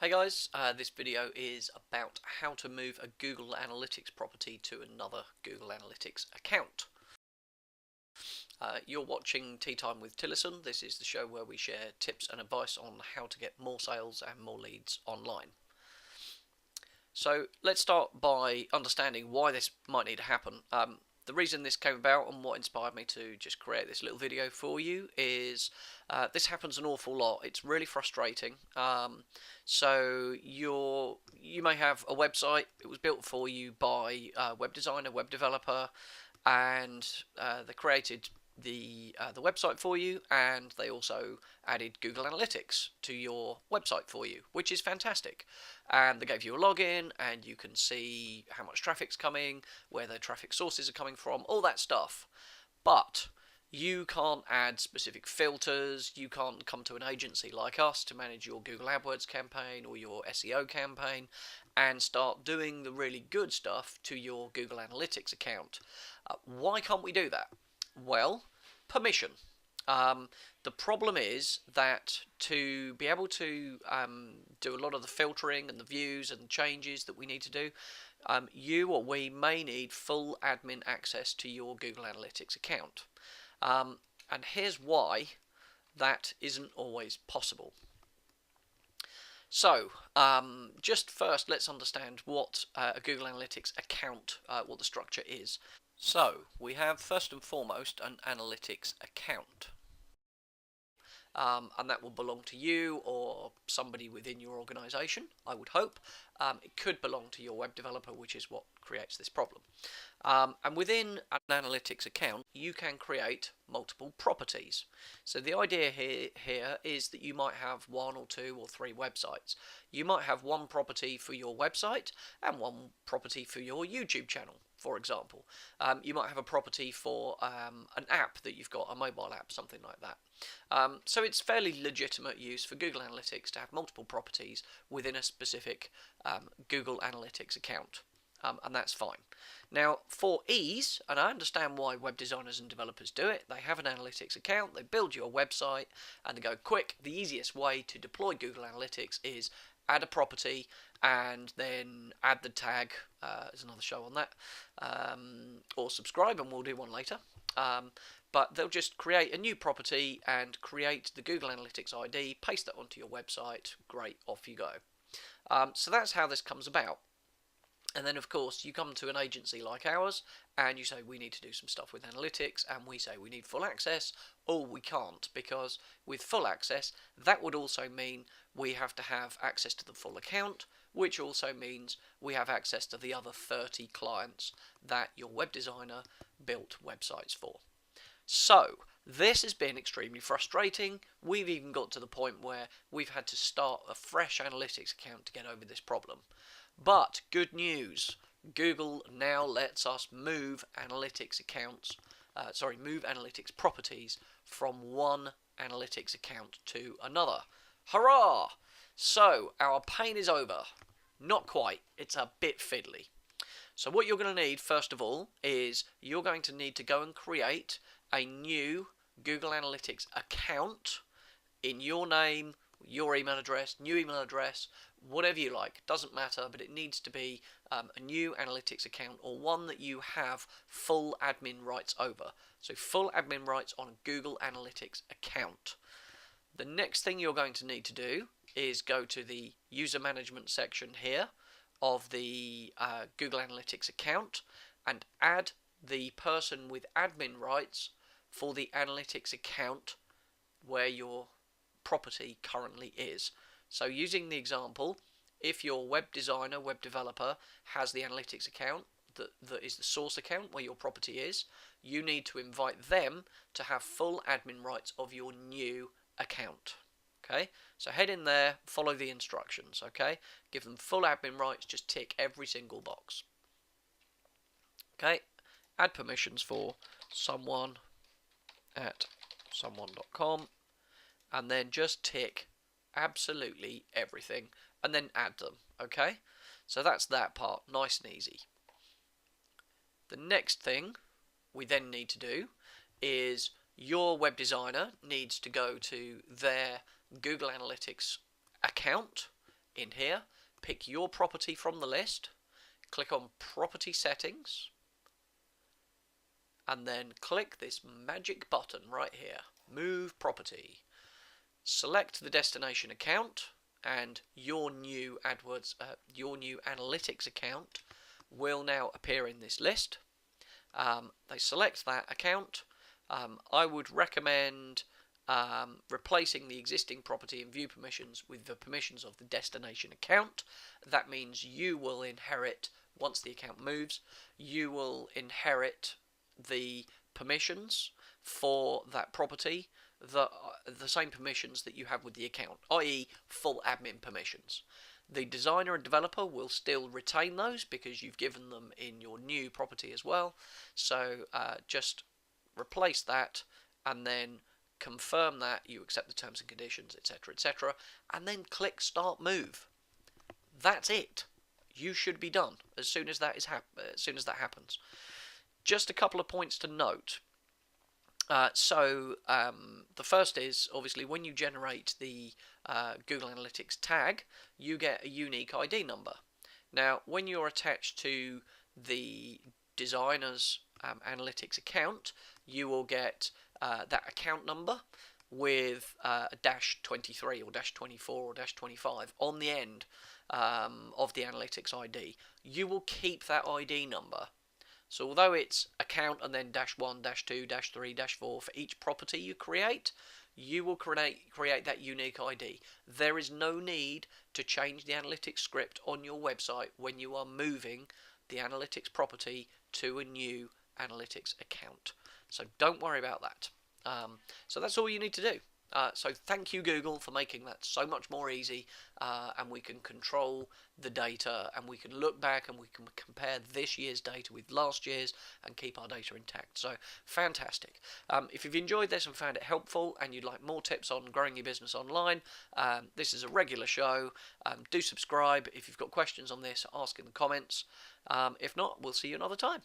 Hey guys, this video is about how to move a Google Analytics property to another Google Analytics account. You're watching Tea Time with Tillison. This is the show where we share tips and advice on how to get more sales and more leads online. So let's start by understanding why this might need to happen. The reason this came about and what inspired me to just create this little video for you is this happens an awful lot. It's really frustrating. So you may have a website. It was built for you by a web designer, web developer, and they created the website for you, and they also added Google Analytics to your website for you, which is fantastic. And they gave you a login, and you can see how much traffic's coming, where the traffic sources are coming from, all that stuff. But you can't add specific filters. You can't come to an agency like us to manage your Google AdWords campaign or your SEO campaign and start doing the really good stuff to your Google Analytics account. Why can't we do that? Well, permission. The problem is that to be able to do a lot of the filtering and the views and changes that we need to do, you or we may need full admin access to your Google Analytics account. And here's why that isn't always possible. So, just first, let's understand what a Google Analytics account, what the structure is. So, we have first and foremost an analytics account. And that will belong to you or somebody within your organization, I would hope. It could belong to your web developer, which is what creates this problem. And within an analytics account, you can create multiple properties. So the idea here is that you might have one or two or three websites. You might have one property for your website and one property for your YouTube channel, for example. You might have a property for an app that you've got, a mobile app, something like that. So it's fairly legitimate use for Google Analytics to have multiple properties within a specific Google Analytics account. And that's fine. Now, for ease, and I understand why web designers and developers do it, they have an analytics account, they build you a website, and they go, quick, the easiest way to deploy Google Analytics is add a property and then add the tag. There's another show on that. Or subscribe, and we'll do one later. But they'll just create a new property and create the Google Analytics ID, paste that onto your website. Great, off you go. So that's how this comes about. And then, of course, you come to an agency like ours and you say, we need to do some stuff with analytics, and we say we need full access, or we can't, because with full access, that would also mean we have to have access to the full account, which also means we have access to the other 30 clients that your web designer built websites for. So, this has been extremely frustrating. We've even got to the point where we've had to start a fresh analytics account to get over this problem. But good news, Google now lets us move analytics properties from one analytics account to another. Hurrah! So our pain is over. Not quite, it's a bit fiddly. So what you're going to need first of all is you're going to need to go and create a new Google Analytics account in your name, your email address, new email address, whatever you like, doesn't matter, but it needs to be a new analytics account or one that you have full admin rights over. So full admin rights on a Google Analytics account. The next thing you're going to need to do is go to the user management section here of the Google Analytics account and add the person with admin rights for the analytics account where your property currently is. So using the example, if your web designer, web developer has the analytics account that is the source account where your property is, you need to invite them to have full admin rights of your new account. Okay, so head in there, follow the instructions. Okay, give them full admin rights, just tick every single box. Okay, add permissions for someone at someone.com, and then just tick absolutely everything and then add them. Okay, so that's that part, nice and easy. The next thing we then need to do is your web designer needs to go to their Google Analytics account in here, pick your property from the list, click on Property Settings, and then click this magic button right here, Move Property. Select the destination account, and your new AdWords, your new analytics account will now appear in this list. They select that account. I would recommend replacing the existing property and view permissions with the permissions of the destination account. That means you will inherit, once the account moves, you will inherit the permissions for that property, the same permissions that you have with the account, i.e. full admin permissions. The designer and developer will still retain those because you've given them in your new property as well. So just replace that and then confirm that you accept the terms and conditions, etc., etc., and then click Start Move. That's it. You should be done as soon as that happens. Just a couple of points to note. The first is, obviously, when you generate the Google Analytics tag, you get a unique ID number. Now, when you're attached to the designer's analytics account, you will get that account number with a -23 or -24 or -25 on the end of the analytics ID. You will keep that ID number. So although it's account and then -1, -2, -3, -4 for each property you create, you will create that unique ID. There is no need to change the analytics script on your website when you are moving the analytics property to a new analytics account. So don't worry about that. So that's all you need to do. So thank you, Google, for making that so much more easy, and we can control the data, and we can look back and we can compare this year's data with last year's and keep our data intact. So fantastic. If you've enjoyed this and found it helpful and you'd like more tips on growing your business online, this is a regular show. Do subscribe. If you've got questions on this, ask in the comments. If not, we'll see you another time.